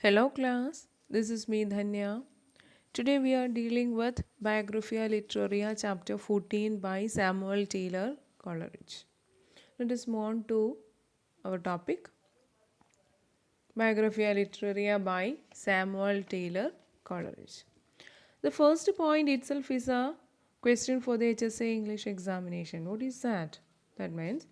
Hello class, this is me Dhanya. Today we are dealing with Biographia Literaria chapter 14 by Samuel Taylor Coleridge. Let us move on to our topic Biographia Literaria by Samuel Taylor Coleridge. The first point itself is a question for the HSA English examination. What is that? That means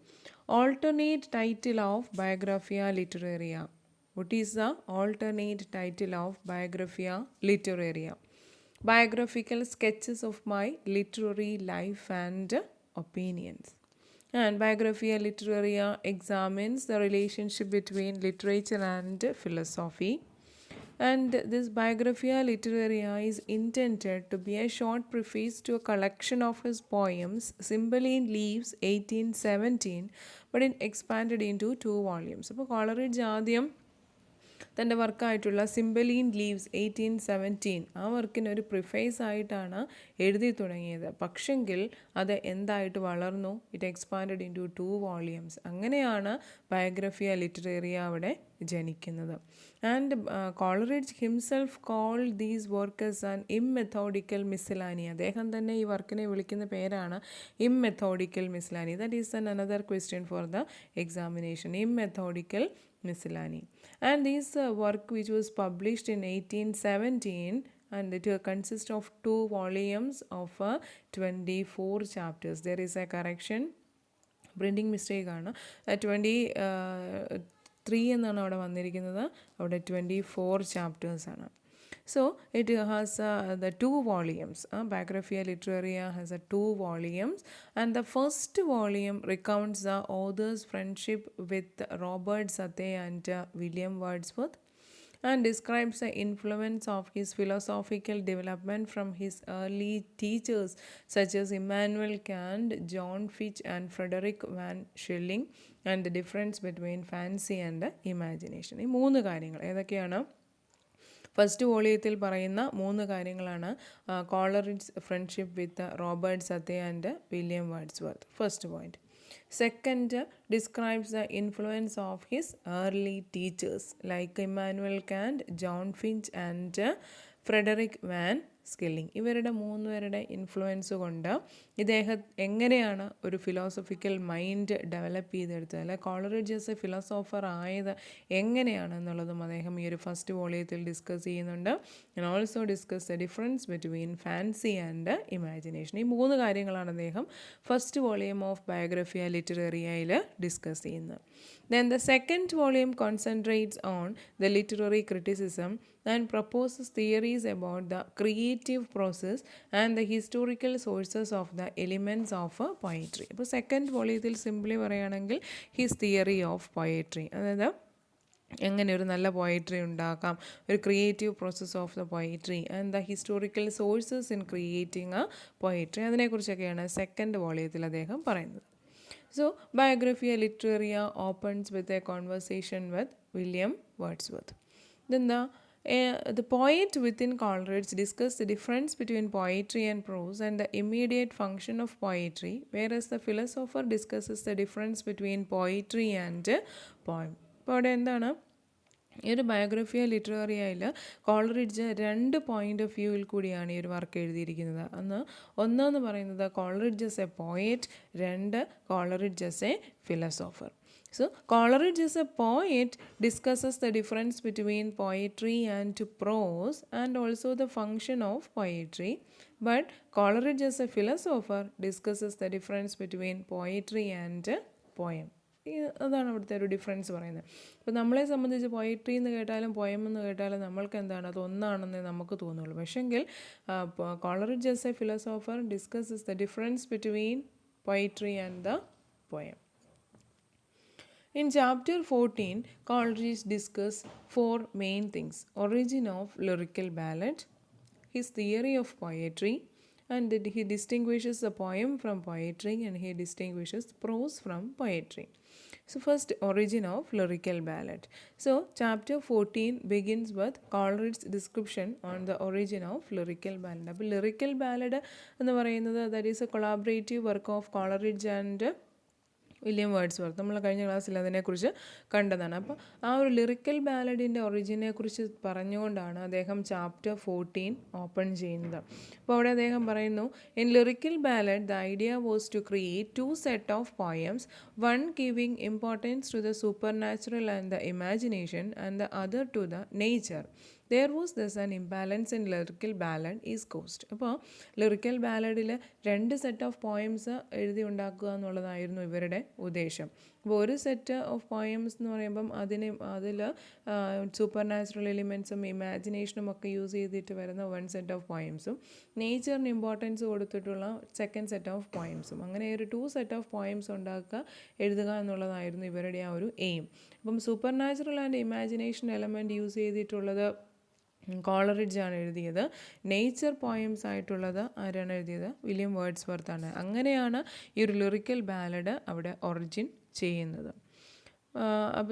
alternate title of Biographia Literaria. What is the alternate title of Biographia Literaria? Biographical sketches of my literary life and opinions. And Biographia Literaria examines the relationship between literature and philosophy. And this Biographia Literaria is intended to be a short preface to a collection of his poems, Cymbeline Leaves 1817, but it expanded into 2 volumes. അപ്പോൾ Coleridge ആദ്യം തൻ്റെ വർക്കായിട്ടുള്ള സിംബലീൻ leaves 1817 ആ വർക്കിന് ഒരു preface ആയിട്ടാണ് എഴുതി തുടങ്ങിയത്. പക്ഷെങ്കിൽ അത് എന്തായിട്ട് വളർന്നു? It expanded into 2 volumes. അങ്ങനെയാണ് ബയോഗ്രഫിയ ലിറ്ററേറിയ അവിടെ ജനിക്കുന്നത്. And Coleridge himself called these workers an immethodical miscellany. അദ്ദേഹം തന്നെ ഈ വർക്കിനെ വിളിക്കുന്ന പേരാണ് ഇംമെത്തോഡിക്കൽ മിസ്സലാനി. That is an another question for the examination. Immethodical miscellany. And this work which was published in 1817 and it consists of 2 volumes of 24 chapters. There is a correction, printing mistake ആണ്. 23 എന്നാണ് അവിടെ വന്നിരിക്കുന്നത്, അവിടെ 24 chapters ആണ്. So it has the 2 volumes. Biographia Literaria has 2 volumes, and the first volume recounts the author's friendship with Robert Southey and William Wordsworth, and describes the influence of his philosophical development from his early teachers such as Immanuel Kant, John Fitch and Frederick Van Schelling, and the difference between fancy and imagination. ഈ 3 കാര്യങ്ങൾ ഏതൊക്കെയാണ്? First വോളിയത്തിൽ പറയുന്ന 3 കാര്യങ്ങളാണ് Coleridge friendship with Robert Southey and William Wordsworth. First point. Second, describes the influence of his early teachers like Immanuel Kant, John Finch and Frederick von Schilling. ഇവരുടെ 3 പേരുടെ influence കൊണ്ട് ഇദ്ദേഹം എങ്ങനെയാണ് ഒരു ഫിലോസഫിക്കൽ മൈൻഡ് ഡെവലപ്പ് ചെയ്തെടുത്തത്, അല്ലെ Coleridge as a ഫിലോസോഫർ ആയത് എങ്ങനെയാണെന്നുള്ളതും അദ്ദേഹം ഈ ഒരു ഫസ്റ്റ് വോളിയത്തിൽ ഡിസ്കസ് ചെയ്യുന്നുണ്ട്. And also discuss the difference between fancy and imagination. ഈ 3 കാര്യങ്ങളാണ് അദ്ദേഹം ഫസ്റ്റ് വോളിയം ഓഫ് ബയോഗ്രഫിയ ലിറ്ററേറിയയിൽ ഡിസ്കസ് ചെയ്യുന്നത്. Then the second volume concentrates on the literary criticism and proposes theories about the creative process and the historical sources of the elements of poetry. അപ്പോൾ second വോളിയത്തിൽ simply പറയുകയാണെങ്കിൽ his theory of poetry, അതായത് എങ്ങനെ ഒരു നല്ല poetry ഉണ്ടാക്കാം, ഒരു creative process of the poetry and the historical sources in creating a poetry, അതിനെക്കുറിച്ചൊക്കെയാണ് സെക്കൻഡ് വോളിയത്തിൽ അദ്ദേഹം പറയുന്നത്. So, Biographia Literaria opens with a conversation with William Wordsworth. Then the poet within Coleridge discussed the difference between poetry and prose and the immediate function of poetry, whereas the philosopher discusses the difference between poetry and poem. അപ്പോൾ അവിടെ എന്താണ് ഈ ഒരു Biographia ലിറ്ററേറിയയിൽ Coleridge 2 point of വ്യൂവിൽ കൂടിയാണ് ഈ ഒരു വർക്ക് എഴുതിയിരിക്കുന്നത്. ഒന്നെന്ന് പറയുന്നത് Coleridge as a poet, 2 Coleridge as a philosopher. So, Coleridge as a poet discusses the difference between poetry and prose and also the function of poetry, but Coleridge as a philosopher discusses the difference between poetry and poem. അതാണ് അവിടുത്തെ ഒരു difference പറയുന്നത്. അപ്പോൾ നമ്മളെ സംബന്ധിച്ച് poetry എന്ന് കേട്ടാലും poem എന്ന് കേട്ടാലും നമ്മൾക്ക് എന്താണ് അത് ഒന്നാണെന്നേ നമുക്ക് തോന്നുള്ളൂ. പക്ഷെങ്കിൽ Coleridge as a philosopher discusses the difference between poetry and the poem. In chapter 14, Coleridge discusses 4 main things: origin of lyrical ballad, his theory of poetry, and that he distinguishes the poem from poetry and he distinguishes prose from poetry. So first, origin of lyrical ballad. So chapter 14 begins with Coleridge's description on the origin of lyrical ballad. അപ്പോൾ lyrical ballad എന്ന് പറയുന്നത് that is a collaborative work of Coleridge and William Wordsworth. നമ്മൾ കഴിഞ്ഞ ക്ലാസ്സിൽ അതിനെക്കുറിച്ച് കണ്ടതാണ്. അപ്പോൾ ആ ഒരു ലിറിക്കൽ ബാലഡിൻ്റെ ഒറിജിനെ കുറിച്ച് പറഞ്ഞുകൊണ്ടാണ് അദ്ദേഹം ചാപ്റ്റർ 14 ഓപ്പൺ ചെയ്യുന്നത്. അപ്പോൾ അവിടെ അദ്ദേഹം പറയുന്നു, in lyrical ballad the idea was to create two set of poems, one giving importance to the supernatural and the imagination and the other to the nature. There was thus an imbalance in lyrical ballad is caused. അപ്പോൾ lyrical ബാലഡിൽ 2 set of poems എഴുതി ഉണ്ടാക്കുക എന്നുള്ളതായിരുന്നു ഇവരുടെ ഉദ്ദേശം. അപ്പോൾ ഒരു set of poems എന്ന് പറയുമ്പം അതിൽ സൂപ്പർ നാച്ചുറൽ എലിമെൻറ്റ്സും ഇമാജിനേഷനും ഒക്കെ യൂസ് ചെയ്തിട്ട് വരുന്ന 1 സെറ്റ് ഓഫ് പോയംസും, നേച്ചറിന് ഇമ്പോർട്ടൻസ് കൊടുത്തിട്ടുള്ള 2nd സെറ്റ് ഓഫ് പോയംസും, അങ്ങനെ ഒരു 2 സെറ്റ് ഓഫ് പോയംസ് ഉണ്ടാക്കുക, എഴുതുക എന്നുള്ളതായിരുന്നു ഇവരുടെ ആ ഒരു എയിം. അപ്പം super natural and imagination element use ചെയ്തിട്ടുള്ളത് കോളറിഡ്ജ് ആണ് എഴുതിയത്. നേച്ചർ പോയംസ് ആയിട്ടുള്ളത് ആരാണ് എഴുതിയത്? വില്യം വേർഡ്സ്വർത്ത് ആണ്. അങ്ങനെയാണ് ഈ ഒരു ലിറിക്കൽ ബാലഡ് അവിടെ ഒറിജിൻ ചെയ്യുന്നത്.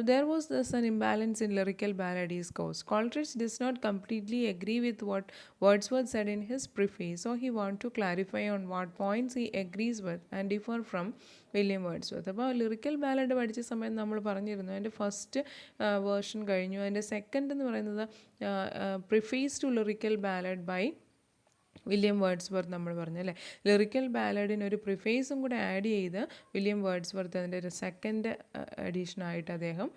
There was thus an imbalance in lyrical ballad is caused. Coleridge does not completely agree with what Wordsworth said in his preface, so he wants to clarify on what points he agrees with and differ from William Wordsworth. അപ്പോൾ lyrical ballad പഠിച്ച സമയത്ത് നമ്മൾ പറഞ്ഞിരുന്നു അതിൻ്റെ first version കഴിഞ്ഞു. അതിൻ്റെ second എന്ന് പറയുന്നത് preface to lyrical ballad by William Wordsworth നമ്മൾ പറഞ്ഞു അല്ലേ. ലിറിക്കൽ ബാലഡിന് ഒരു പ്രിഫേസും കൂടെ ആഡ് ചെയ്ത് വില്യം വേർഡ്സ്വർത്ത് അതിൻ്റെ ഒരു സെക്കൻഡ് എഡീഷനായിട്ട് അദ്ദേഹം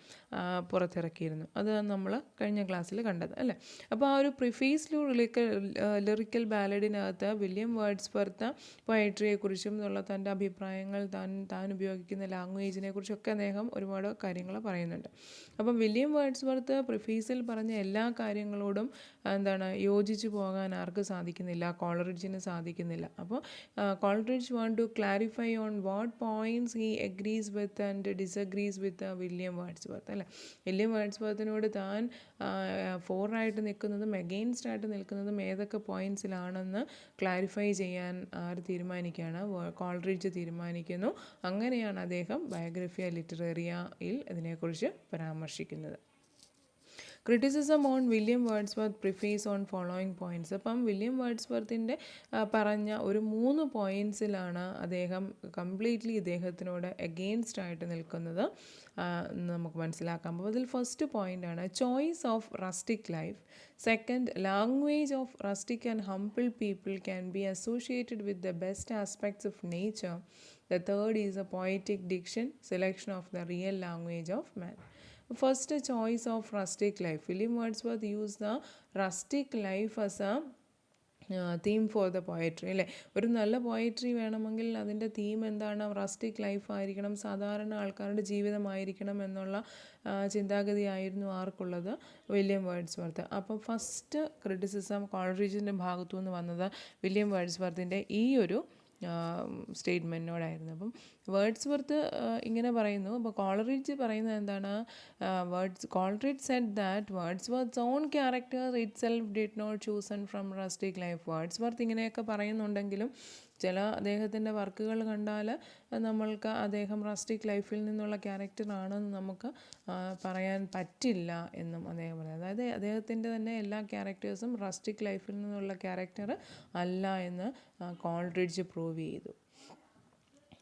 പുറത്തിറക്കിയിരുന്നു. അത് നമ്മൾ കഴിഞ്ഞ ക്ലാസ്സിൽ കണ്ടത് അല്ലേ. അപ്പോൾ ആ ഒരു പ്രിഫേസ് ടു ലിറിക്കൽ ബാലഡിനകത്ത് വില്യം വേർഡ്സ്വർത്ത് പോയട്രിയെക്കുറിച്ചും ഉള്ള തൻ്റെ അഭിപ്രായങ്ങൾ, താൻ ഉപയോഗിക്കുന്ന ലാംഗ്വേജിനെ കുറിച്ചൊക്കെ അദ്ദേഹം ഒരുപാട് കാര്യങ്ങൾ പറയുന്നുണ്ട്. അപ്പം വില്യം വേർഡ്സ്വർത്ത് പ്രിഫേസിൽ പറഞ്ഞ എല്ലാ കാര്യങ്ങളോടും യോജിച്ചു പോകാൻ ആർക്ക് സാധിക്കുന്നില്ല? കോളറിഡ്ജിന് സാധിക്കുന്നില്ല. അപ്പോൾ Coleridge want to clarify on what points he agrees with and disagrees with William Wordsworth അല്ലേ. വില്യം വേർഡ്സ്വർത്തിനോട് താൻ ഫോറായിട്ട് നിൽക്കുന്നതും എഗെയിൻസ്റ്റ് ആയിട്ട് നിൽക്കുന്നതും ഏതൊക്കെ പോയിൻറ്റ്സിലാണെന്ന് ക്ലാരിഫൈ ചെയ്യാൻ ആര് തീരുമാനിക്കുകയാണ്? കോളറിഡ്ജ് തീരുമാനിക്കുന്നു. അങ്ങനെയാണ് അദ്ദേഹം ബയോഗ്രഫിയ ലിറ്ററേറിയയിൽ ഇതിനെക്കുറിച്ച് പരാമർശിക്കുന്നത്. Criticism on William Wordsworth preface on following points. അപ്പം വില്യം വേർഡ്സ്വർത്തിൻ്റെ പറഞ്ഞ ഒരു 3 പോയിൻറ്റ്സിലാണ് അദ്ദേഹം കംപ്ലീറ്റ്ലി ഇദ്ദേഹത്തിനോട് എഗെയിൻസ്റ്റ് ആയിട്ട് നിൽക്കുന്നത് നമുക്ക് മനസ്സിലാക്കാം. അപ്പോൾ അതിൽ ഫസ്റ്റ് പോയിൻ്റാണ് choice of rustic life. Second, language of rustic and humble people can be associated with the best aspects of nature. The third is a poetic diction, selection of the real language of man. First, choice of rustic life. William Wordsworth used the rustic life as a theme for the poetry അല്ലേ. ഒരു നല്ല poetry വേണമെങ്കിൽ അതിൻ്റെ theme എന്താണ്? Rustic life ആയിരിക്കണം, സാധാരണ ആൾക്കാരുടെ ജീവിതമായിരിക്കണം എന്നുള്ള ചിന്താഗതിയായിരുന്നു ആർക്കുള്ളത്? William Wordsworth. അപ്പം ഫസ്റ്റ് ക്രിറ്റിസിസം കോളറിഡ്ജിൻ്റെ ഭാഗത്തു നിന്ന് വന്നത് വില്യം വേർഡ്സ്വർത്തിൻ്റെ ഈ ഒരു സ്റ്റേറ്റ്മെൻറ്റിനോടായിരുന്നു. അപ്പം വേർഡ്സ്വർത്ത് ഇങ്ങനെ പറയുന്നു. അപ്പോൾ കോളറിഡ്ജ് പറയുന്നത് എന്താണ്? Coleridge said that Wordsworth's own character itself did not chosen from rustic life. Wordsworth ഇങ്ങനെയൊക്കെ പറയുന്നുണ്ടെങ്കിലും ചില അദ്ദേഹത്തിൻ്റെ വർക്കുകൾ കണ്ടാൽ നമ്മൾക്ക് അദ്ദേഹം റസ്റ്റിക് ലൈഫിൽ നിന്നുള്ള ക്യാരക്ടറാണെന്ന് നമുക്ക് പറയാൻ പറ്റില്ല എന്നും അദ്ദേഹം പറയുന്നത്. അതായത് അദ്ദേഹത്തിൻ്റെ തന്നെ എല്ലാ ക്യാരക്ടേഴ്സും റസ്റ്റിക് ലൈഫിൽ നിന്നുള്ള ക്യാരക്ടർ അല്ല എന്ന് കോളറിഡ്ജ് പ്രൂവ് ചെയ്തു.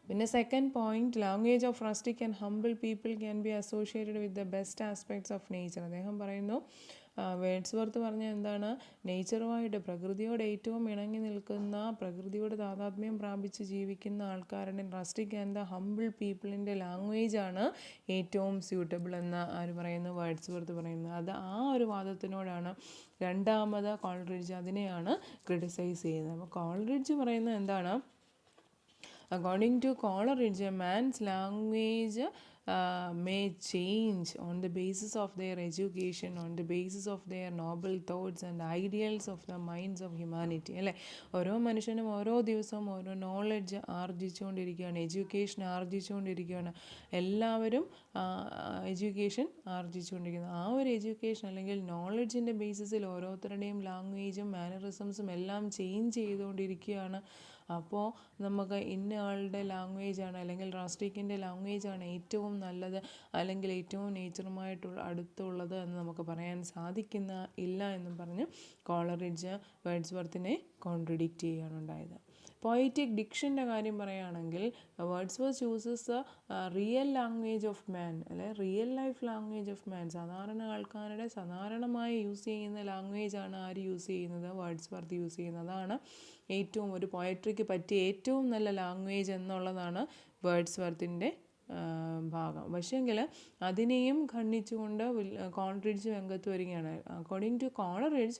പിന്നെ second point, language of rustic and humble people can be associated with the best aspects of nature. അദ്ദേഹം പറയുന്നു, വേർഡ്സ്വർത്ത് പറഞ്ഞ എന്താണ്? നേച്ചറുമായിട്ട്, പ്രകൃതിയോട് ഏറ്റവും ഇണങ്ങി നിൽക്കുന്ന, പ്രകൃതിയോട് താതാത്മ്യം പ്രാപിച്ച് ജീവിക്കുന്ന ആൾക്കാരുടെ റസ്റ്റിക് ആൻഡ് ദ ഹംബിൾ പീപ്പിളിൻ്റെ ലാംഗ്വേജാണ് ഏറ്റവും സ്യൂട്ടബിൾ എന്ന് ആര് പറയുന്നു? വേർഡ്സ്വർത്ത് പറയുന്നത്. അത് ആ ഒരു വാദത്തിനോടാണ് രണ്ടാമത് കോളറിഡ്ജ് അതിനെയാണ് ക്രിട്ടിസൈസ് ചെയ്യുന്നത്. അപ്പോൾ കോളറിഡ്ജ് പറയുന്നത് എന്താണ്? According to Coleridge, a man's language may change on the basis of their education, on the basis of their noble thoughts and ideals of the minds of humanity. അല്ലേ, ഓരോ മനുഷ്യനും ഓരോ ദിവസവും ഓരോ നോളജ് ആർജിച്ചുകൊണ്ടിരിക്കുകയാണ്, എഡ്യൂക്കേഷൻ ആർജിച്ചുകൊണ്ടിരിക്കുകയാണ്. എല്ലാവരും education ആർജിച്ചുകൊണ്ടിരിക്കുന്നത്. ആ ഒരു education അല്ലെങ്കിൽ നോളജിൻ്റെ ബേസിസിൽ ഓരോരുത്തരുടെയും ലാംഗ്വേജും മാനറിസംസും എല്ലാം ചേഞ്ച് ചെയ്തുകൊണ്ടിരിക്കുകയാണ്. അപ്പോൾ നമുക്ക് ഇന്ന ആളുടെ ലാംഗ്വേജാണ് അല്ലെങ്കിൽ റസ്റ്റിക്കിൻ്റെ ലാംഗ്വേജാണ് ഏറ്റവും നല്ലത് അല്ലെങ്കിൽ ഏറ്റവും നേച്ചറുമായിട്ടുള്ള അടുത്തുള്ളത് എന്ന് നമുക്ക് പറയാൻ സാധിക്കുന്ന ഇല്ല എന്നും പറഞ്ഞ് കോളറിഡ്ജ് വേർഡ്സ്വർത്തിനെ കോൺട്രഡിക്റ്റ് ചെയ്യുകയാണ് ഉണ്ടായത്. പോയറ്റിക് ഡിക്ഷൻ്റെ കാര്യം പറയുകയാണെങ്കിൽ Wordsworth chooses real language of man, അല്ലെ real life language of man, സാധാരണ ആൾക്കാരുടെ സാധാരണമായി യൂസ് ചെയ്യുന്ന ലാംഗ്വേജാണ് ആര് യൂസ് ചെയ്യുന്നത്, വേർഡ്സ്വർത്ത് യൂസ് ചെയ്യുന്നത്. അതാണ് ഏറ്റവും ഒരു പോയട്രിക്ക് പറ്റിയ ഏറ്റവും നല്ല ലാംഗ്വേജ് എന്നുള്ളതാണ് വേർഡ്സ്വർത്തിൻ്റെ ഭാഗം. പക്ഷേങ്കിൽ അതിനെയും ഖണ്ഡിച്ചുകൊണ്ട് കോളറിഡ്ജ് രംഗത്ത് വരികയാണ്. According to Coleridge,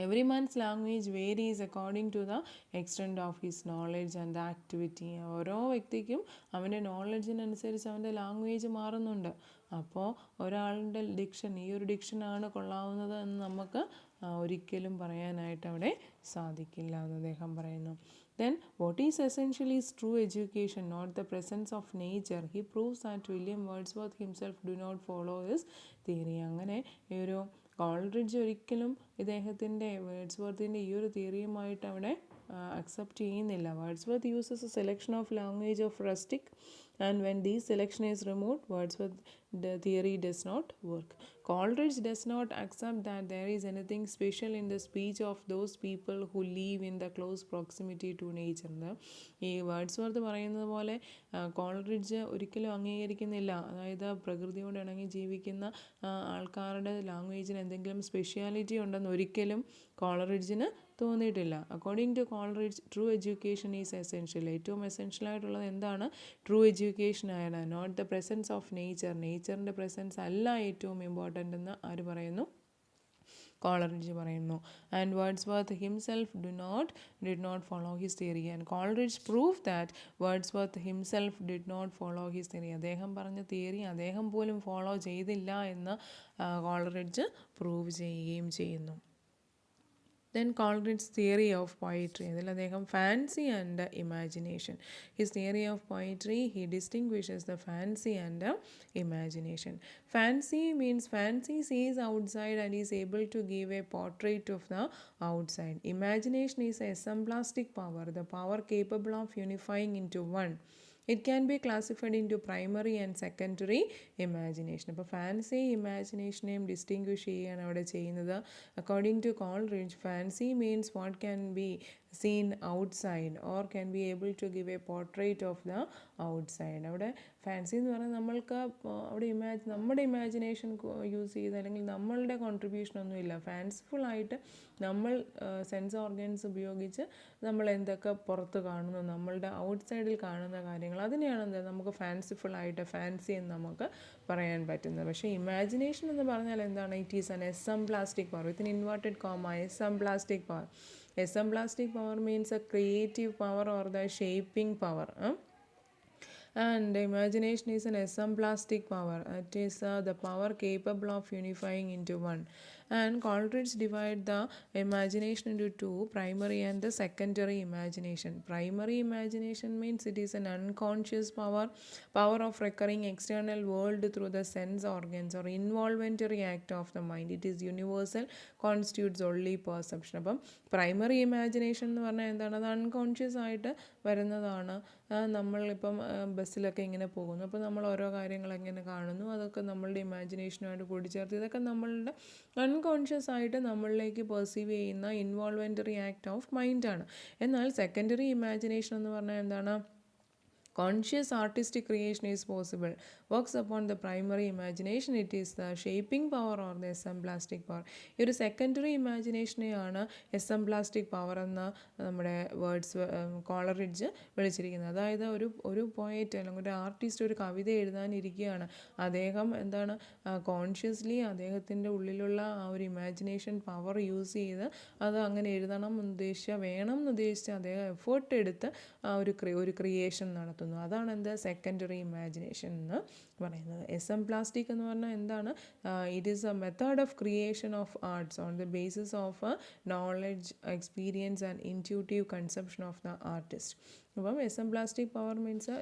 every man's language varies according to the extent of his knowledge and the activity. ഓരോ വ്യക്തിക്കും അവൻ്റെ നോളജിനനുസരിച്ച് അവൻ്റെ ലാംഗ്വേജ് മാറുന്നുണ്ട്. അപ്പോൾ ഒരാളുടെ ഡിക്ഷൻ, ഈ ഒരു ഡിക്ഷനാണ് കൊള്ളാവുന്നത് എന്ന് നമുക്ക് ഒരിക്കലും പറയാനായിട്ട് അവിടെ സാധിക്കില്ല എന്ന് അദ്ദേഹം പറയുന്നു. Then what is essentially is true education, not the presence of nature. He proves that William Wordsworth himself do not follow his theory. അങ്ങനെ ഈ ഒരു കോളറിഡ്ജ് ഒരിക്കലും ഇദ്ദേഹത്തിൻ്റെ വേർഡ്സ്വർത്തിൻ്റെ ഈ ഒരു തിയറിയുമായിട്ട് അവിടെ അക്സെപ്റ്റ് ചെയ്യുന്നില്ല. Wordsworth uses A selection of language of rustic, and when this selection is removed, Wordsworth the theory does not work. Coleridge does not accept that there is anything special in the speech of those people who live in the close proximity to nature. ഈ Wordsworth പറയുന്നത് പോലെ Coleridge ഒരിക്കലും അംഗീകരിക്കുന്നില്ല. അതായത് പ്രകൃതിയോട് ഇണങ്ങി ജീവിക്കുന്ന ആൾക്കാരുടെ ലാംഗ്വേജിന് എന്തെങ്കിലും സ്പെഷ്യാലിറ്റി ഉണ്ടെന്ന് ഒരിക്കലും കോളറിഡ്ജിന് തോന്നിയിട്ടില്ല. According to Coleridge, true education is essential. ഏറ്റവും എസെൻഷ്യൽ ആയിട്ടുള്ളത് എന്താണ്? ട്രൂ എഡ്യൂക്കേഷൻ ആണ്, not the presence of nature. നേച്ചറിൻ്റെ പ്രസൻസ് അല്ല ഏറ്റവും ഇമ്പോർട്ടൻ്റ് എന്ന് ആര് പറയുന്നു? കോളറിഡ്ജ് പറയുന്നു. And Wordsworth himself did not follow his theory. And Coleridge proved that Wordsworth himself did not follow his theory. അദ്ദേഹം പറഞ്ഞ തിയറി അദ്ദേഹം പോലും ഫോളോ ചെയ്തില്ല എന്ന് കോളറിഡ്ജ് പ്രൂവ് ചെയ്യുകയും ചെയ്യുന്നു. Then Coleridge's theory of poetry. അതിൽ അദ്ദേഹം fancy and imagination. His theory of poetry, he distinguishes the fancy and imagination. Fancy means fancy sees outside and is able to give a portrait of the outside. Imagination is a symblastic power, the power capable of unifying into one. It can be classified into primary and secondary imagination. അപ്പോൾ fancy ഇമാജിനേഷനെയും distinguish ചെയ്യുകയാണ് അവിടെ ചെയ്യുന്നത്. According to Coleridge, fancy means what can be seen outside or can be able to give a portrait of the outside. അവിടെ fancy എന്ന് പറഞ്ഞാൽ നമ്മൾക്ക് അവിടെ നമ്മുടെ ഇമാജിനേഷൻ യൂസ് ചെയ്ത് അല്ലെങ്കിൽ നമ്മളുടെ കോൺട്രിബ്യൂഷനൊന്നുമില്ല. ഫാൻസിഫുള്ളായിട്ട് നമ്മൾ സെൻസ് ഓർഗൻസ് ഉപയോഗിച്ച് നമ്മൾ എന്തൊക്കെ പുറത്ത് കാണുന്നു, നമ്മളുടെ ഔട്ട്സൈഡിൽ കാണുന്ന കാര്യങ്ങൾ, അതിനെയാണ് എന്താ നമുക്ക് ഫാൻസിഫുള്ളായിട്ട് ഫാൻസി എന്ന് നമുക്ക് പറയാൻ പറ്റുന്നത്. പക്ഷേ ഇമാജിനേഷൻ എന്ന് പറഞ്ഞാൽ എന്താണ്? It is an esemplastic power with inverted comma, esemplastic power. Esemplastic power means a creative power or the shaping power. And imagination is an esemplastic power. It is the power capable of unifying into one. And Coleridge divide the imagination into two, primary and the secondary imagination. Primary imagination means it is an unconscious power of recurring external world through the sense organs or involuntary act of the mind. It is universal, constitutes only perception. അപ്പം primary imagination എന്ന് പറഞ്ഞാൽ എന്താണ്? അത് unconscious ആയിട്ട് വരുന്നതാണ്. നമ്മളിപ്പം ബസ്സിലൊക്കെ ഇങ്ങനെ പോകുന്നു, അപ്പോൾ നമ്മൾ ഓരോ കാര്യങ്ങൾ എങ്ങനെ കാണുന്നു, അതൊക്കെ നമ്മളുടെ ഇമാജിനേഷനുമായിട്ട് കൂടിച്ചേർത്ത് ഇതൊക്കെ നമ്മളുടെ അൺകോൺഷ്യസ് ആയിട്ട് നമ്മളിലേക്ക് പെർസീവ് ചെയ്യുന്ന ഇൻവോൾവെൻ്ററി ആക്ട് ഓഫ് മൈൻഡാണ്. എന്നാൽ സെക്കൻഡറി ഇമാജിനേഷൻ എന്ന് പറഞ്ഞാൽ എന്താണ്? Conscious artistic creation is possible. Works upon the primary imagination. It is the shaping power or the esemplastic power. ഈ ഒരു സെക്കൻഡറി ഇമാജിനേഷനെയാണ് എസംപ്ലാസ്റ്റിക് പവർ എന്ന നമ്മുടെ കോളറിഡ്ജ് വിളിച്ചിരിക്കുന്നത്. അതായത് ഒരു പോയറ്റ് അല്ലെങ്കിൽ ഒരു ആർട്ടിസ്റ്റ് ഒരു കവിത എഴുതാനിരിക്കുകയാണ്. അദ്ദേഹം എന്താണ് കോൺഷ്യസ്ലി അദ്ദേഹത്തിൻ്റെ ഉള്ളിലുള്ള ആ ഒരു ഇമാജിനേഷൻ പവർ യൂസ് ചെയ്ത് അത് അങ്ങനെ എഴുതണം വേണം എന്നുദ്ദേശിച്ച് അദ്ദേഹം എഫേർട്ട് എടുത്ത് ആ ഒരു ക്രിയേഷൻ നടത്തുന്നു. അതാണ് എന്ത് സെക്കൻഡറി ഇമാജിനേഷൻ എന്ന് പറയുന്നത്. എസംപ്ലാസ്റ്റിക് എന്ന് പറഞ്ഞാൽ എന്താണ്? It is A method of creation of arts on the basis of knowledge, experience and intuitive conception of the artist. അപ്പം എസംപ്ലാസ്റ്റിക് പവർ മീൻസ്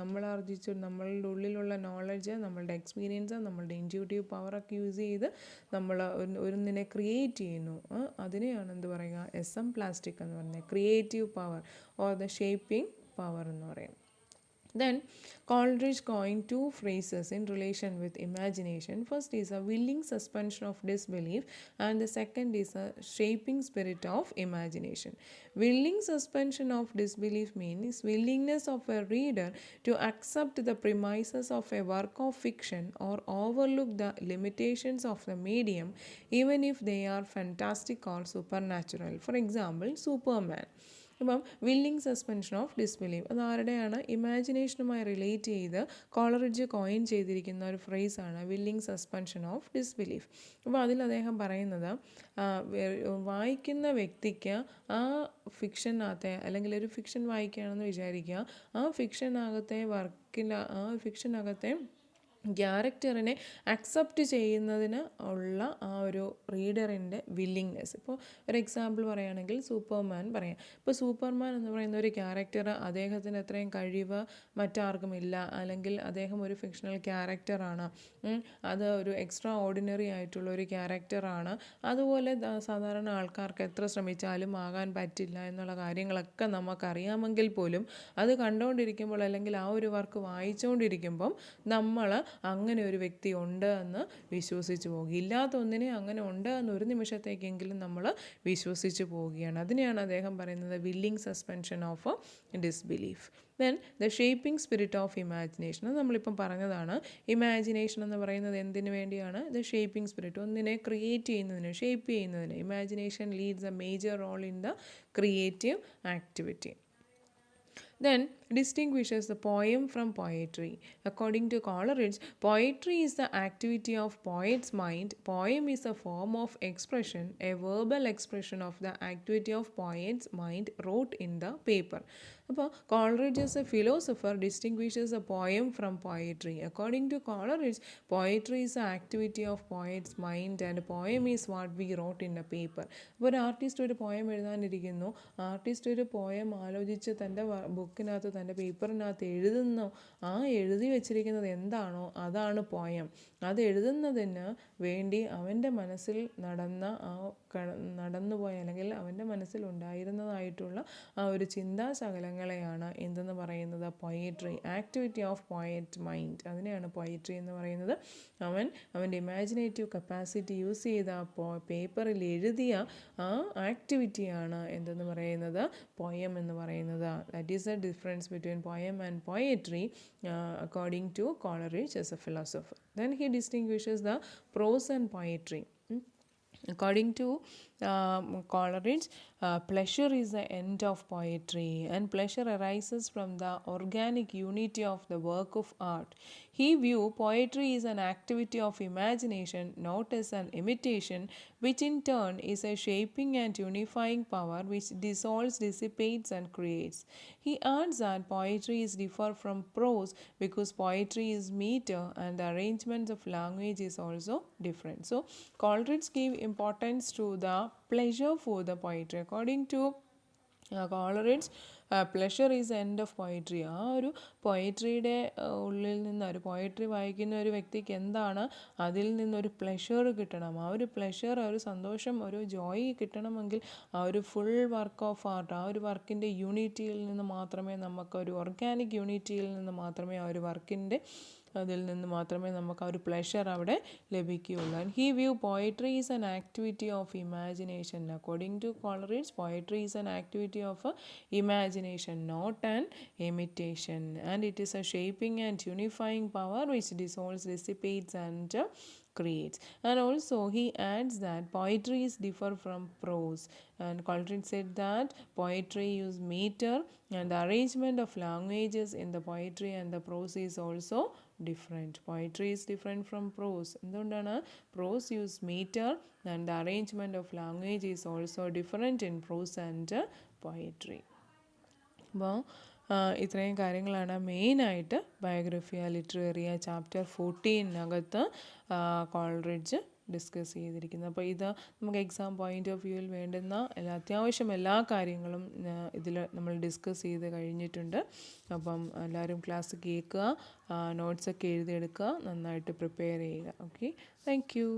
നമ്മൾ ആർജിച്ചു നമ്മളുടെ ഉള്ളിലുള്ള നോളജ്, നമ്മളുടെ എക്സ്പീരിയൻസ്, നമ്മളുടെ ഇൻറ്റ്യൂട്ടീവ് പവറൊക്കെ യൂസ് ചെയ്ത് നമ്മൾ ഒന്നിനെ ക്രിയേറ്റ് ചെയ്യുന്നു. അതിനെയാണ് എന്ത് പറയുക? എസംപ്ലാസ്റ്റിക് എന്ന് പറയുന്നത്. Creative power or the shaping power എന്ന് പറയും. Then Coleridge coined two phrases in relation with imagination. First is a willing suspension of disbelief, and the second is a shaping spirit of imagination. Willing suspension of disbelief means willingness of a reader to accept the premises of a work of fiction or overlook the limitations of the medium, even if they are fantastic or supernatural. For example, Superman. അപ്പം willing suspension of disbelieve അത് ആരുടെയാണ്? ഇമാജിനേഷനുമായി relate ചെയ്ത് Coleridge coin ചെയ്തിരിക്കുന്ന ഒരു ഫ്രേസാണ് willing suspension of disbelief. അപ്പോൾ അതിൽ അദ്ദേഹം പറയുന്നത് വായിക്കുന്ന വ്യക്തിക്ക് ആ ഫിക്ഷനകത്തെ, അല്ലെങ്കിൽ ഒരു ഫിക്ഷൻ വായിക്കുകയാണെന്ന് വിചാരിക്കുക, ആ ഫിക്ഷനകത്തെ ക്യാരക്ടറിനെ അക്സെപ്റ്റ് ചെയ്യുന്നതിന് ഉള്ള ആ ഒരു റീഡറിൻ്റെ വില്ലിങ്നെസ്. ഇപ്പോൾ ഒരു എക്സാമ്പിൾ പറയുകയാണെങ്കിൽ സൂപ്പർമാൻ പറയാം. ഇപ്പോൾ സൂപ്പർമാൻ എന്ന് പറയുന്ന ഒരു ക്യാരക്ടർ, അദ്ദേഹത്തിന് അത്രയും കഴിവ് മറ്റാർക്കും ഇല്ല, അല്ലെങ്കിൽ അദ്ദേഹം ഒരു ഫിക്ഷണൽ ക്യാരക്ടറാണ്, അത് ഒരു എക്സ്ട്രാ ഓർഡിനറി ആയിട്ടുള്ള ഒരു ക്യാരക്ടറാണ്, അതുപോലെ സാധാരണ ആൾക്കാർക്ക് എത്ര ശ്രമിച്ചാലും ആകാൻ പറ്റില്ല എന്നുള്ള കാര്യങ്ങളൊക്കെ നമുക്കറിയാമെങ്കിൽ പോലും അത് കണ്ടുകൊണ്ടിരിക്കുമ്പോൾ, അല്ലെങ്കിൽ ആ ഒരു വർക്ക് വായിച്ചുകൊണ്ടിരിക്കുമ്പം നമ്മൾ അങ്ങനെ ഒരു വ്യക്തി ഉണ്ട് എന്ന് വിശ്വസിച്ച് പോകും. ഇല്ലാത്ത ഒന്നിനെ അങ്ങനെ ഉണ്ട് എന്ന് ഒരു നിമിഷത്തേക്കെങ്കിലും നമ്മൾ വിശ്വസിച്ച് പോവുകയാണ്. അതിനെയാണ് അദ്ദേഹം പറയുന്നത് willing suspension of disbelief. Then the shaping spirit of imagination. അത് നമ്മളിപ്പം പറഞ്ഞതാണ്. ഇമാജിനേഷൻ എന്ന് പറയുന്നത് എന്തിനു വേണ്ടിയാണ്? ദ ഷേപ്പിംഗ് സ്പിരിറ്റ്, ഒന്നിനെ ക്രിയേറ്റ് ചെയ്യുന്നതിന്, ഷേപ്പ് ചെയ്യുന്നതിന്. Imagination leads a major role in the creative activity. Then distinguishes the poem from poetry. According to Coleridge, poetry is the activity of poet's mind. Poem is a form of expression, a verbal expression of the activity of poet's mind wrote in the paper. അപ്പോൾ Coleridge as a philosopher distinguishes a poem from poetry. According to Coleridge, poetry is the activity of poet's mind and poem is what we wrote in a paper. അപ്പോൾ ഒരു artist ഒരു poem എഴുതാനിരിക്കുന്നു. Artist ഒരു poem ആലോചിച്ച് തൻ്റെ ബുക്കിനകത്ത്, തൻ്റെ പേപ്പറിനകത്ത് എഴുതുന്നു. ആ എഴുതി വെച്ചിരിക്കുന്നത് എന്താണോ അതാണ് പോയം. അത് എഴുതുന്നതിന് വേണ്ടി അവൻ്റെ മനസ്സിൽ നടന്നുപോയ, അല്ലെങ്കിൽ അവൻ്റെ മനസ്സിൽ ഉണ്ടായിരുന്നതായിട്ടുള്ള ആ ഒരു ചിന്താശകലങ്ങളെയാണ് എന്തെന്ന് പറയുന്നത്? Poetry, activity of poet mind. അതിനെയാണ് പൊയട്രി എന്ന് പറയുന്നത്. അവൻ്റെ ഇമാജിനേറ്റീവ് കപ്പാസിറ്റി യൂസ് ചെയ്ത് ആ പേപ്പറിൽ എഴുതിയ ആ ആക്ടിവിറ്റിയാണ് എന്തെന്ന് പറയുന്നത്? പോയം എന്ന് പറയുന്നത്. That is the difference between poem and poetry according to Coleridge as a philosopher. Then he distinguishes the prose and poetry. According to Coleridge, pleasure is the end of poetry, and pleasure arises from the organic unity of the work of art. He view poetry is an activity of imagination, not as an imitation, which in turn is a shaping and unifying power which dissolves, dissipates, and creates. He adds that poetry is different from prose because poetry is meter and the arrangement of language is also different. So Coleridge gave importance to the pleasure for the poetry. According to Coleridge, pleasure is end of poetry. ആ ഒരു പോയിട്രിയുടെ ഉള്ളിൽ നിന്ന്, ഒരു poetry വായിക്കുന്ന ഒരു വ്യക്തിക്ക് എന്താണ്? അതിൽ നിന്നൊരു പ്ലഷർ കിട്ടണം. ആ ഒരു പ്ലഷർ, ഒരു സന്തോഷം, ഒരു ജോയ് കിട്ടണമെങ്കിൽ ആ ഒരു ഫുൾ വർക്ക് ഓഫ് ആർട്ട്, ആ ഒരു വർക്കിൻ്റെ യൂണിറ്റിയിൽ നിന്ന് മാത്രമേ നമുക്ക്, ഒരു ഓർഗാനിക് യൂണിറ്റിയിൽ നിന്ന് മാത്രമേ ആ ഒരു വർക്കിൻ്റെ അതിൽ നിന്ന് മാത്രമേ നമുക്ക് ആ ഒരു പ്ലഷർ അവിടെ ലഭിക്കുകയുള്ളൂ. And he view poetry is an activity of imagination. According to Coleridge, poetry is an activity of imagination, not an imitation, and it is a shaping and unifying power which dissolves, dissipates, and creates. And also he adds that poetry is different from prose, and Coleridge said that poetry use meter and the arrangement of languages in the poetry and the prose is also different. Poetry is different from prose. എന്തുകൊണ്ടാണ്? prose use meter and the arrangement of language is also different in prose and poetry. അപ്പോൾ ഇത്രയും കാര്യങ്ങളാണ് മെയിനായിട്ട് ബയോഗ്രഫിയ ലിറ്ററേറിയ chapter 14 Coleridge discuss ചെയ്തിരിക്കുന്നത്. അപ്പോൾ ഇത് നമുക്ക് exam point of വ്യൂവിൽ വേണ്ടുന്ന അത്യാവശ്യം എല്ലാ കാര്യങ്ങളും ഇതിൽ നമ്മൾ ഡിസ്കസ് ചെയ്ത് കഴിഞ്ഞിട്ടുണ്ട്. അപ്പം എല്ലാവരും ക്ലാസ് കേൾക്കുക, നോട്ട്സൊക്കെ എഴുതിയെടുക്കുക, നന്നായിട്ട് പ്രിപ്പയർ ചെയ്യുക. Okay, thank you.